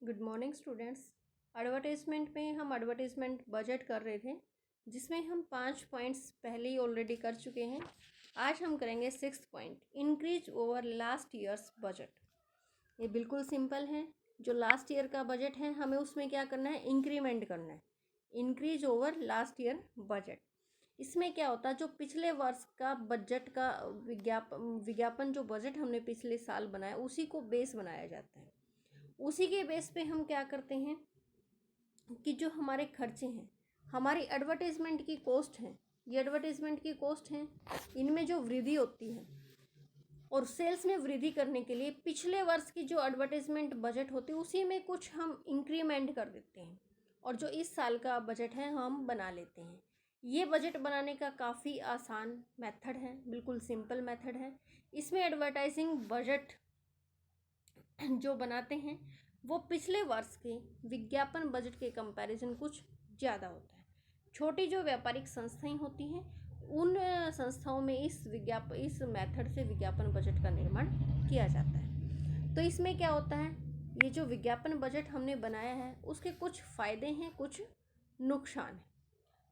Good morning students. Advertisement में हम advertisement budget कर रहे थे, जिसमें हम 5 पॉइंट्स पहले ही ऑलरेडी कर चुके हैं। आज हम करेंगे 6th point, increase over last years budget. ये बिल्कुल सिंपल है। जो लास्ट ईयर का बजट है हमें उसमें क्या करना है, इंक्रीमेंट करना है। Increase over last year budget. इसमें क्या होता है, जो पिछले वर्ष का बजट का विज्ञापन जो बजट हमने पिछले साल बनाया उसी को बेस बनाया जाता है। उसी के बेस पे हम क्या करते हैं कि जो हमारे खर्चे हैं, हमारी एडवर्टाइजमेंट की कॉस्ट है, ये एडवर्टाइजमेंट की कॉस्ट है, इनमें जो वृद्धि होती है और सेल्स में वृद्धि करने के लिए पिछले वर्ष की जो एडवर्टाइजमेंट बजट होती है उसी में कुछ हम इंक्रीमेंट कर देते हैं और जो इस साल का बजट है हम बना लेते हैं। ये बजट बनाने का काफ़ी आसान मेथड है, बिल्कुल सिंपल मेथड है। इसमें एडवर्टाइजिंग बजट जो बनाते हैं वो पिछले वर्ष के विज्ञापन बजट के कंपैरिजन कुछ ज़्यादा होता है। छोटी जो व्यापारिक संस्थाएं होती हैं उन संस्थाओं में इस मेथड से विज्ञापन बजट का निर्माण किया जाता है। तो इसमें क्या होता है, ये जो विज्ञापन बजट हमने बनाया है उसके कुछ फ़ायदे हैं, कुछ नुकसान हैं।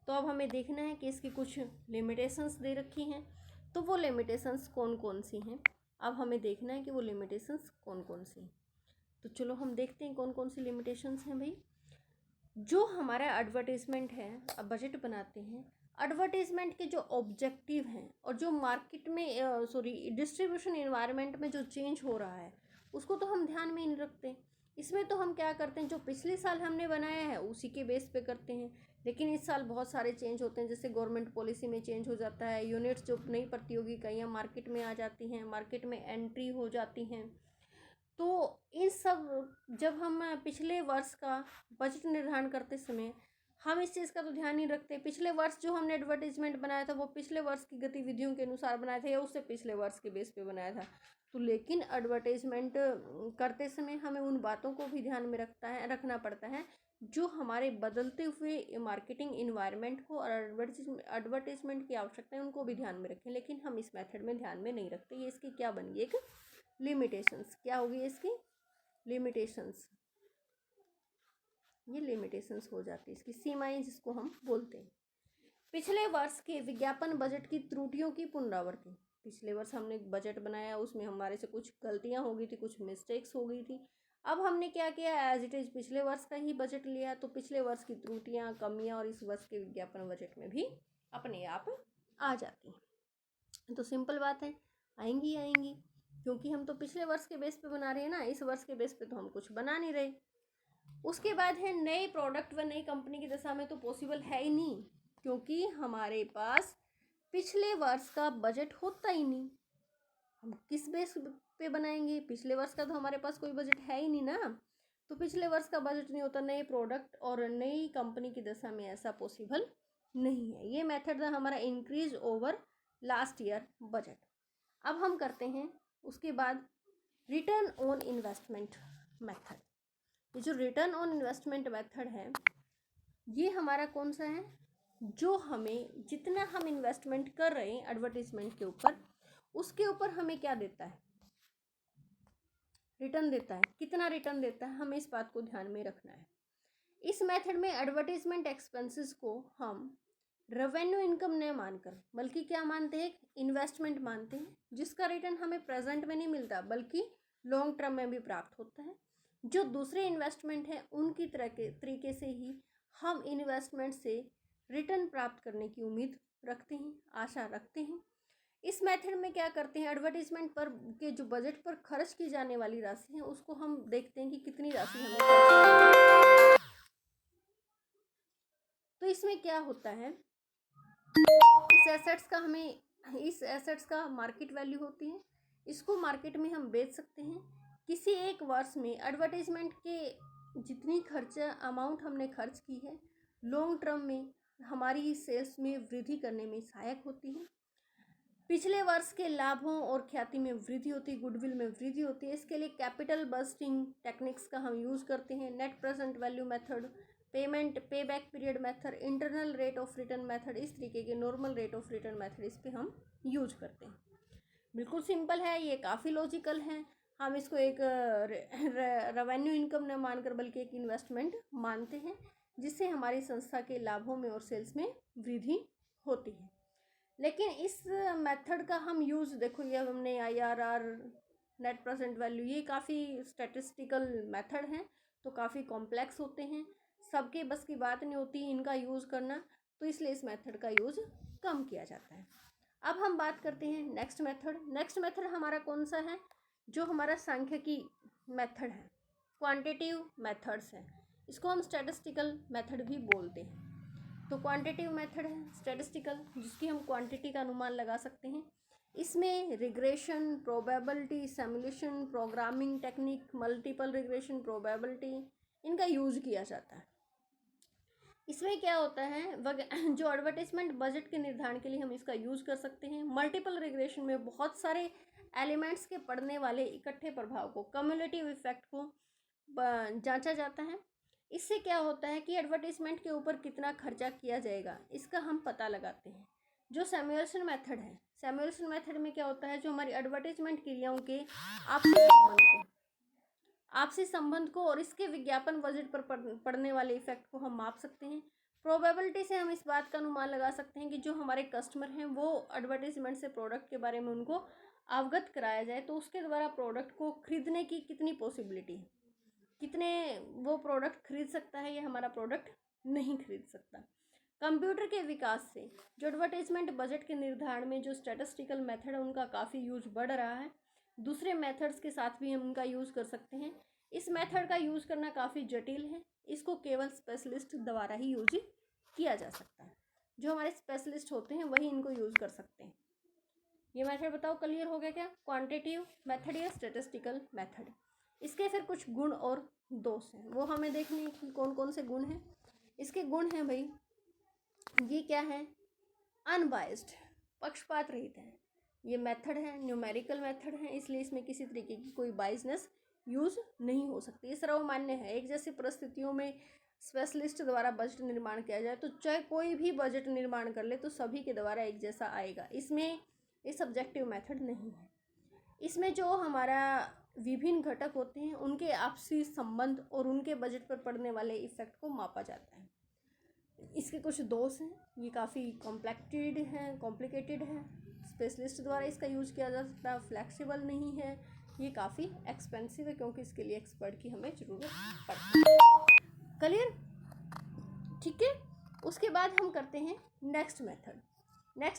तो अब हमें देखना है कि इसकी कुछ लिमिटेशंस दे रखी हैं, तो वो लिमिटेशंस कौन कौन सी हैं। अब हमें देखना है कि वो लिमिटेशंस कौन कौन सी हैं। तो चलो हम देखते हैं कौन कौन सी लिमिटेशंस हैं भाई। जो हमारा एडवर्टाइजमेंट है, अब बजट बनाते हैं, एडवर्टाइजमेंट के जो ऑब्जेक्टिव हैं और जो मार्केट में डिस्ट्रीब्यूशन इन्वायरमेंट में जो चेंज हो रहा है उसको तो हम ध्यान में ही नहीं रखते। इसमें तो हम क्या करते हैं, जो पिछले साल हमने बनाया है उसी के बेस पे करते हैं। लेकिन इस साल बहुत सारे चेंज होते हैं, जैसे गवर्नमेंट पॉलिसी में चेंज हो जाता है, यूनिट्स जो नई प्रतियोगी इकाइयाँ मार्केट में आ जाती हैं, मार्केट में एंट्री हो जाती हैं। तो इन सब जब हम पिछले वर्ष का बजट निर्धारण करते समय हम इस चीज़ का तो ध्यान नहीं रखते। पिछले वर्ष जो हमने एडवर्टाइजमेंट बनाया था वो पिछले वर्ष की गतिविधियों के अनुसार बनाया था या उससे पिछले वर्ष के बेस पे बनाया था। तो लेकिन एडवर्टाइजमेंट करते समय हमें उन बातों को भी ध्यान में रखना पड़ता है जो हमारे बदलते हुए मार्केटिंग इन्वायरमेंट को और एडवर्टाइजमेंट की आवश्यकता है उनको भी ध्यान में रखें। लेकिन हम इस मेथड में ध्यान में नहीं रखते। ये इसकी क्या बन गई, एक लिमिटेशंस। क्या होगी इसकी लिमिटेशंस, ये लिमिटेशंस हो जाती है, इसकी सीमाएं जिसको हम बोलते हैं। पिछले वर्ष के विज्ञापन बजट की त्रुटियों की पुनरावृत्ति। पिछले वर्ष हमने एक बजट बनाया, उसमें हमारे से कुछ गलतियां हो गई थी, कुछ मिस्टेक्स हो गई थी। अब हमने क्या किया, एज इट इज पिछले वर्ष का ही बजट लिया, तो पिछले वर्ष की त्रुटियां, कमियां और इस वर्ष के विज्ञापन बजट में भी अपने आप आ जाती हैं। तो सिंपल बात है, आएंगी आएंगी, क्योंकि हम तो पिछले वर्ष के बेस पे बना रहे हैं ना, इस वर्ष के बेस पे तो हम कुछ बना नहीं रहे। उसके बाद है नए प्रोडक्ट व नई कंपनी की दशा में तो पॉसिबल है ही नहीं, क्योंकि हमारे पास पिछले वर्ष का बजट होता ही नहीं। हम किस बेस पे बनाएंगे, पिछले वर्ष का तो हमारे पास कोई बजट है ही नहीं ना। तो पिछले वर्ष का बजट नहीं होता, नए प्रोडक्ट और नई कंपनी की दशा में ऐसा पॉसिबल नहीं है। ये मेथड था हमारा increase over last year budget. अब हम करते हैं उसके बाद रिटर्न ऑन इन्वेस्टमेंट मेथड। ये जो रिटर्न ऑन इन्वेस्टमेंट मेथड है ये हमारा कौन सा है, जो हमें जितना हम इन्वेस्टमेंट कर रहे हैं एडवर्टीजमेंट के ऊपर उसके ऊपर हमें क्या देता है, रिटर्न देता है। कितना रिटर्न देता है हमें इस बात को ध्यान में रखना है। इस मेथड में एडवर्टीजमेंट एक्सपेंसेस को हम रेवेन्यू इनकम न मानकर बल्कि क्या मानते हैं, इन्वेस्टमेंट मानते हैं, जिसका रिटर्न हमें प्रेजेंट में नहीं मिलता बल्कि लॉन्ग टर्म में भी प्राप्त होता है। जो दूसरे इन्वेस्टमेंट हैं उनकी तरीके से ही हम इन्वेस्टमेंट से रिटर्न प्राप्त करने की उम्मीद रखते हैं, आशा रखते हैं। इस मेथड में क्या करते हैं, एडवर्टीजमेंट पर के जो बजट पर खर्च की जाने वाली राशि है उसको हम देखते हैं कि कितनी राशि हमें खर्च करनी है। तो इसमें क्या होता है, इस एसेट्स का मार्केट वैल्यू होती है, इसको मार्केट में हम बेच सकते हैं। किसी एक वर्ष में एडवर्टाइजमेंट के जितनी खर्च अमाउंट हमने खर्च की है लॉन्ग टर्म में हमारी सेल्स में वृद्धि करने में सहायक होती है। पिछले वर्ष के लाभों और ख्याति में वृद्धि होती है, गुडविल में वृद्धि होती है। इसके लिए कैपिटल बस्टिंग टेक्निक्स का हम यूज़ करते हैं, net present value method, payment pay back period method, internal rate of return method, इस तरीके के normal rate of return method इस पर हम यूज करते हैं। बिल्कुल सिंपल है, ये काफ़ी लॉजिकल है। हम इसको एक रेवेन्यू इनकम न मानकर बल्कि एक इन्वेस्टमेंट मानते हैं, जिससे हमारी संस्था के लाभों में और सेल्स में वृद्धि होती है। लेकिन इस मेथड का हम यूज़ देखो, ये हमने IRR, नेट प्रेजेंट वैल्यू, ये काफ़ी स्टैटिस्टिकल मेथड हैं, तो काफ़ी कॉम्प्लेक्स होते हैं, सबके बस की बात नहीं होती इनका यूज़ करना, तो इसलिए इस मेथड का यूज़ कम किया जाता है। अब हम बात करते हैं नेक्स्ट मेथड। नेक्स्ट मेथड हमारा कौन सा है? जो हमारा सांख्यिकी मेथड है, क्वांटिटिव मेथड्स है, इसको हम स्टैटिस्टिकल मेथड भी बोलते हैं। तो क्वांटिटिव मेथड है स्टैटिस्टिकल, जिसकी हम क्वांटिटी का अनुमान लगा सकते हैं। इसमें regression, probability, simulation, programming technique, multiple regression, probability, इनका यूज किया जाता है। इसमें क्या होता है, जो एडवर्टाइजमेंट बजट के निर्धारण के लिए हम इसका यूज कर सकते हैं। मल्टीपल रिग्रेशन में बहुत सारे एलिमेंट्स के पड़ने वाले इकट्ठे प्रभाव को, कम्युलेटिव इफेक्ट को जांचा जाता है। इससे क्या होता है कि एडवर्टाइजमेंट के ऊपर कितना खर्चा किया जाएगा इसका हम पता लगाते हैं। जो सैमुएल्सन मेथड है, सैमुएल्सन मेथड में क्या होता है, जो हमारी एडवर्टाइजमेंट क्रियाओं के आपसी संबंध को और इसके विज्ञापन बजट पर पड़ने वाले इफेक्ट को हम माप सकते हैं। प्रोबेबिलिटी से हम इस बात का अनुमान लगा सकते हैं कि जो हमारे कस्टमर हैं वो एडवर्टाइजमेंट से प्रोडक्ट के बारे में उनको अवगत कराया जाए, तो उसके द्वारा प्रोडक्ट को खरीदने की कितनी पॉसिबिलिटी है, कितने वो प्रोडक्ट खरीद सकता है या हमारा प्रोडक्ट नहीं खरीद सकता। कंप्यूटर के विकास से जो एडवर्टाइजमेंट बजट के निर्धारण में जो स्टैटिस्टिकल मेथड है उनका काफ़ी यूज बढ़ रहा है। दूसरे मेथड्स के साथ भी हम उनका यूज़ कर सकते हैं। इस मेथड का यूज़ करना काफ़ी जटिल है, इसको केवल स्पेशलिस्ट द्वारा ही यूज किया जा सकता है। जो हमारे स्पेशलिस्ट होते हैं वही इनको यूज़ कर सकते हैं। ये मेथड बताओ क्लियर हो गया क्या? क्वांटिटिव मेथड या स्टैटिस्टिकल मेथड। इसके फिर कुछ गुण और दोष हैं, वो हमें देखने कि कौन कौन से गुण हैं। इसके गुण हैं भाई, ये क्या है, अनबाइस्ड, पक्षपात रहित है। ये मेथड है, न्यूमेरिकल मेथड है, इसलिए इसमें किसी तरीके की कोई बाइसनेस यूज नहीं हो सकती। ये सर्वमान्य है। एक जैसी परिस्थितियों में स्पेशलिस्ट द्वारा बजट निर्माण किया जाए तो चाहे कोई भी बजट निर्माण कर ले तो सभी के द्वारा एक जैसा आएगा। इसमें ये सब्जेक्टिव मेथड नहीं है। इसमें जो हमारा विभिन्न घटक होते हैं उनके आपसी संबंध और उनके बजट पर पड़ने वाले इफेक्ट को मापा जाता है। इसके कुछ दोष हैं, ये काफ़ी कॉम्प्लिकेटेड है, स्पेशलिस्ट द्वारा इसका यूज किया जा सकता, फ्लेक्सिबल नहीं है, ये काफ़ी एक्सपेंसिव है क्योंकि इसके लिए एक्सपर्ट की हमें ज़रूरत पड़ती है। क्लियर? ठीक है। उसके बाद हम करते हैं नेक्स्ट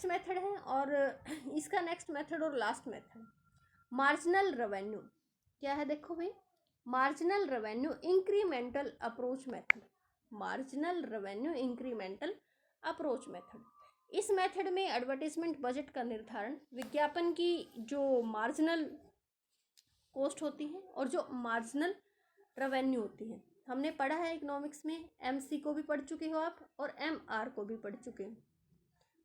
मेथड है, और इसका नेक्स्ट मेथड और लास्ट मेथड मार्जिनल रेवेन्यू। क्या है देखो भाई, marginal revenue incremental approach method. Marginal revenue incremental approach method. इस मेथड में एडवर्टाइजमेंट बजट का निर्धारण विज्ञापन की जो मार्जिनल कॉस्ट होती है और जो मार्जिनल रेवेन्यू होती है, हमने पढ़ा है इकोनॉमिक्स में, MC को भी पढ़ चुके हो आप और MR को भी पढ़ चुके हो।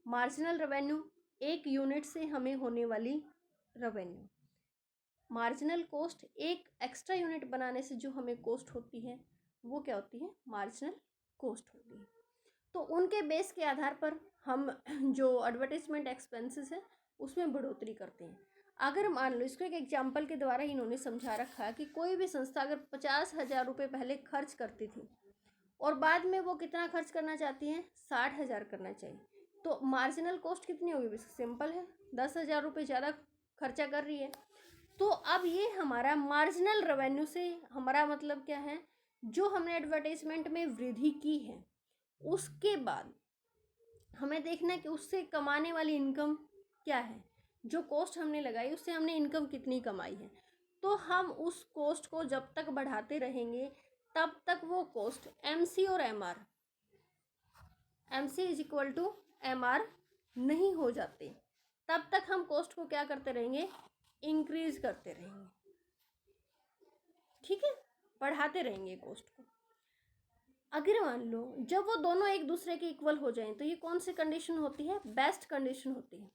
मार्जिनल रेवेन्यू एक यूनिट से हमें होने वाली रेवेन्यू, मार्जिनल कॉस्ट एक एक्स्ट्रा यूनिट बनाने से जो हमें कॉस्ट होती है वो क्या होती है, मार्जिनल कॉस्ट होती है। तो उनके बेस के आधार पर हम जो एडवर्टाइजमेंट एक्सपेंसेस है उसमें बढ़ोतरी करते हैं। अगर मान लो, इसको एक एग्जाम्पल के द्वारा इन्होंने समझा रखा कि कोई भी संस्था अगर 50,000 रुपये पहले खर्च करती थी और बाद में वो कितना खर्च करना चाहती है, 60,000 करना चाहिए, तो मार्जिनल कॉस्ट कितनी होगी? सिंपल है, 10,000 रुपये ज़्यादा खर्चा कर रही है। तो अब ये हमारा मार्जिनल रेवेन्यू से हमारा मतलब क्या है, जो हमने एडवर्टाइजमेंट में वृद्धि की है उसके बाद हमें देखना है कि उससे कमाने वाली इनकम क्या है, जो कॉस्ट हमने लगाई उससे हमने इनकम कितनी कमाई है। तो हम उस कॉस्ट को जब तक बढ़ाते रहेंगे तब तक वो कॉस्ट MC और MR, MC = MR नहीं हो जाते, तब तक हम कॉस्ट को क्या करते रहेंगे, इंक्रीज करते रहेंगे। ठीक है, बढ़ाते रहेंगे कॉस्ट को। अगर मान लो जब वो दोनों एक दूसरे के इक्वल हो जाएं तो ये कौन सी कंडीशन होती है, बेस्ट कंडीशन होती है,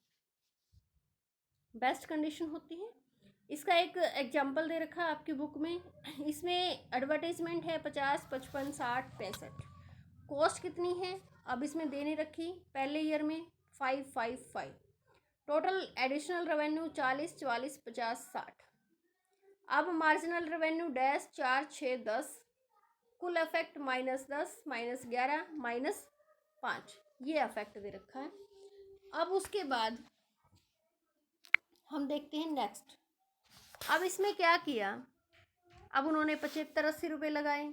बेस्ट कंडीशन होती है। इसका एक एग्जांपल दे रखा है आपकी बुक में, इसमें एडवर्टाइजमेंट है 50, 55, 60, 65, कॉस्ट कितनी है अब इसमें देने रखी पहले ईयर में 555, टोटल एडिशनल रेवेन्यू 40, 44, 50, 60। अब मार्जिनल रेवेन्यू डैश 4, 6, 10, कुल इफेक्ट -10, -11, -5, ये इफेक्ट दे रखा है। अब उसके बाद हम देखते हैं नेक्स्ट। अब इसमें क्या किया, अब उन्होंने 75-80 रुपये लगाए,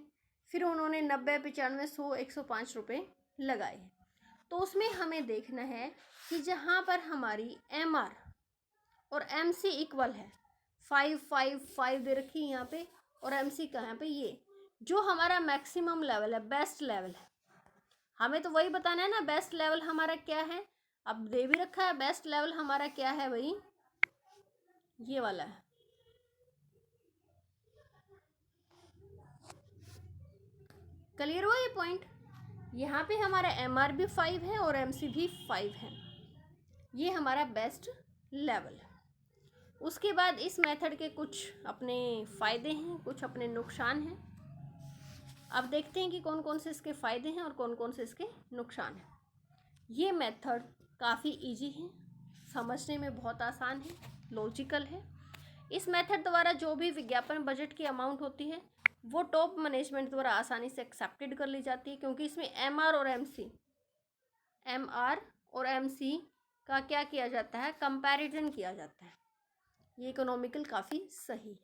फिर उन्होंने 90, 95, 100, 105 रुपये लगाए। तो उसमें हमें देखना है कि जहाँ पर हमारी MR और MC इक्वल है, 5, 5, 5 दे रखी है यहाँ पे, और MC कहाँ पे, ये जो हमारा मैक्सिमम लेवल है, बेस्ट लेवल है, हमें तो वही बताना है ना बेस्ट लेवल हमारा क्या है। अब दे भी रखा है बेस्ट लेवल हमारा क्या है भाई, ये वाला है। क्लियर हुआ ये पॉइंट। यहाँ पे हमारा MR भी 5 है और MC भी 5 है, ये हमारा बेस्ट लेवल है। उसके बाद इस मेथड के कुछ अपने फ़ायदे हैं, कुछ अपने नुकसान हैं। अब देखते हैं कि कौन कौन से इसके फ़ायदे हैं और कौन कौन से इसके नुकसान हैं। ये मेथड काफ़ी इजी है, समझने में बहुत आसान है, लॉजिकल है। इस मेथड द्वारा जो भी विज्ञापन बजट की अमाउंट होती है वो टॉप मैनेजमेंट द्वारा आसानी से एक्सेप्टेड कर ली जाती है, क्योंकि इसमें MR और MC का क्या किया जाता है, कंपैरिजन किया जाता है। ये इकोनॉमिकल काफ़ी सही है।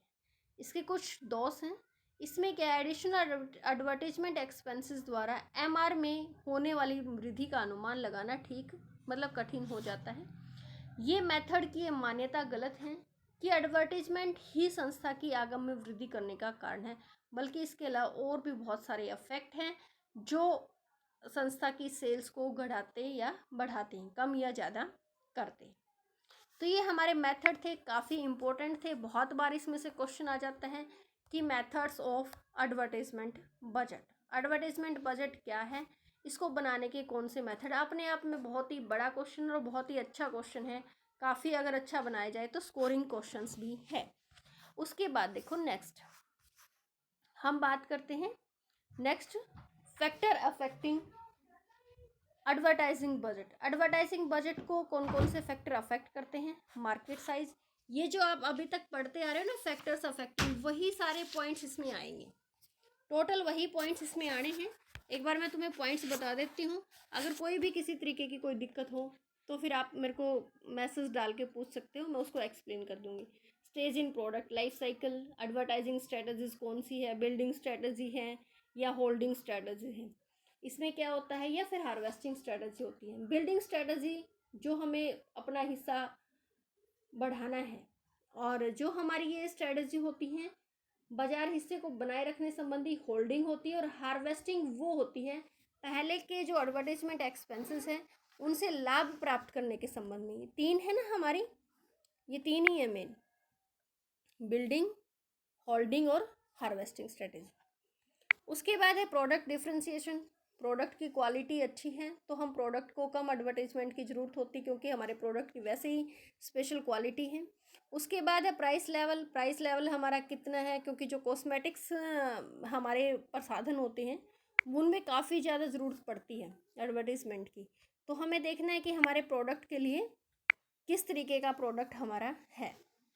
इसके कुछ दोष हैं। इसमें क्या एडिशनल एडवर्टीजमेंट एक्सपेंसेस द्वारा MR में होने वाली वृद्धि का अनुमान लगाना ठीक मतलब कठिन हो जाता है। ये मेथड की मान्यता गलत है कि एडवर्टीजमेंट ही संस्था की आगम में वृद्धि करने का कारण है, बल्कि इसके अलावा और भी बहुत सारे इफेक्ट हैं जो संस्था की सेल्स को घटाते या बढ़ाते हैं, कम या ज़्यादा करते हैं। तो ये हमारे मेथड थे, काफ़ी इम्पोर्टेंट थे। बहुत बार इसमें से क्वेश्चन आ जाता है कि methods of advertisement budget, advertisement budget क्या है, इसको बनाने के कौन से मेथड। अपने आप में बहुत ही बड़ा क्वेश्चन और बहुत ही अच्छा क्वेश्चन है, काफ़ी अगर अच्छा बनाया जाए तो स्कोरिंग क्वेश्चंस भी है। उसके बाद देखो नेक्स्ट हम बात करते हैं next factor affecting advertising budget. Advertising budget को कौन कौन से फैक्टर अफेक्ट करते हैं, मार्केट साइज, ये जो आप अभी तक पढ़ते आ रहे हो ना फैक्टर्स अफेक्टिंग, वही सारे पॉइंट्स इसमें आएंगे, टोटल वही पॉइंट्स इसमें आने हैं। एक बार मैं तुम्हें पॉइंट्स बता देती हूँ, अगर कोई भी किसी तरीके की कोई दिक्कत हो तो फिर आप मेरे को मैसेज डाल के पूछ सकते हो, मैं उसको एक्सप्लेन कर दूँगी। Stage in product life cycle, advertising strategies कौन सी है, बिल्डिंग स्ट्रेटजी है या होल्डिंग स्ट्रेटजी है, इसमें क्या होता है, या फिर हार्वेस्टिंग स्ट्रेटजी होती है। बिल्डिंग स्ट्रेटजी जो हमें अपना हिस्सा बढ़ाना है, और जो हमारी ये स्ट्रेटजी होती हैं बाजार हिस्से को बनाए रखने संबंधी होल्डिंग होती है, और हार्वेस्टिंग वो होती है पहले के जो एडवर्टाइजमेंट एक्सपेंसेस हैं उनसे लाभ प्राप्त करने के संबंध में। ये तीन है ना हमारी, ये तीन ही है मेन, बिल्डिंग, होल्डिंग और हार्वेस्टिंग स्ट्रेटेजी। उसके बाद है प्रोडक्ट डिफ्रेंशिएशन। प्रोडक्ट की क्वालिटी अच्छी है तो हम प्रोडक्ट को कम एडवर्टाइजमेंट की ज़रूरत होती, क्योंकि हमारे प्रोडक्ट की वैसे ही स्पेशल क्वालिटी है। उसके बाद है प्राइस लेवल। प्राइस लेवल हमारा कितना है, क्योंकि जो कॉस्मेटिक्स हमारे प्रसाधन होते हैं उनमें काफ़ी ज़्यादा ज़रूरत पड़ती है एडवर्टाइजमेंट की, तो हमें देखना है कि हमारे प्रोडक्ट के लिए किस तरीके का प्रोडक्ट हमारा है।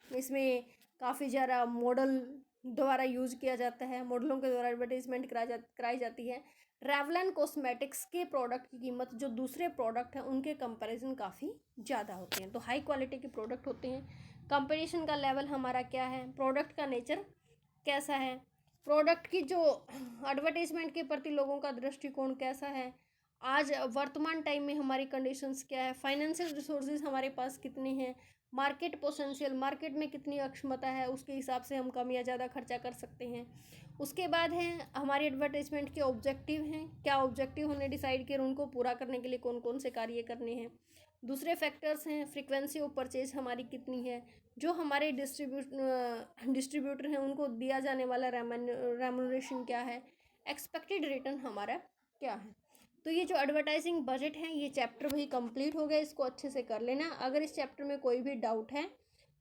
इसमें काफ़ी ज़्यादा मॉडल द्वारा यूज़ किया जाता है, मॉडलों के द्वारा एडवर्टाइजमेंट कराई जाती है। रेवलन कॉस्मेटिक्स के प्रोडक्ट की कीमत जो दूसरे प्रोडक्ट हैं उनके कंपैरिजन काफ़ी ज़्यादा होती हैं, तो हाई क्वालिटी के प्रोडक्ट होते हैं। कंपटीशन का लेवल हमारा क्या है, प्रोडक्ट का नेचर कैसा है, प्रोडक्ट की जो एडवर्टाइजमेंट के प्रति लोगों का दृष्टिकोण कैसा है, आज वर्तमान टाइम में हमारी कंडीशंस क्या है, फाइनेंशियल रिसोर्सेज हमारे पास कितने हैं, मार्केट पोटेंशियल, मार्केट में कितनी अक्षमता है, उसके हिसाब से हम कम या ज़्यादा खर्चा कर सकते हैं। उसके बाद है हमारी एडवर्टाइजमेंट के ऑब्जेक्टिव हैं, क्या ऑब्जेक्टिव हमने डिसाइड किए, उनको पूरा करने के लिए कौन कौन से कार्य करने हैं। दूसरे फैक्टर्स हैं फ्रीक्वेंसी ऑफ परचेज हमारी कितनी है, जो हमारे डिस्ट्रीब्यूटर हैं उनको दिया जाने वाला रेम्यूनरेशन क्या है, एक्सपेक्टेड रिटर्न हमारा क्या है। तो ये जो एडवर्टाइजिंग बजट है ये चैप्टर भी कंप्लीट हो गया, इसको अच्छे से कर लेना। अगर इस चैप्टर में कोई भी डाउट है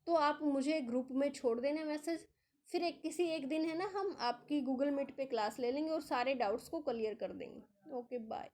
तो आप मुझे ग्रुप में छोड़ देना मैसेज, फिर किसी एक दिन है ना हम आपकी गूगल मीट पे क्लास ले लेंगे और सारे डाउट्स को क्लियर कर देंगे। Okay bye.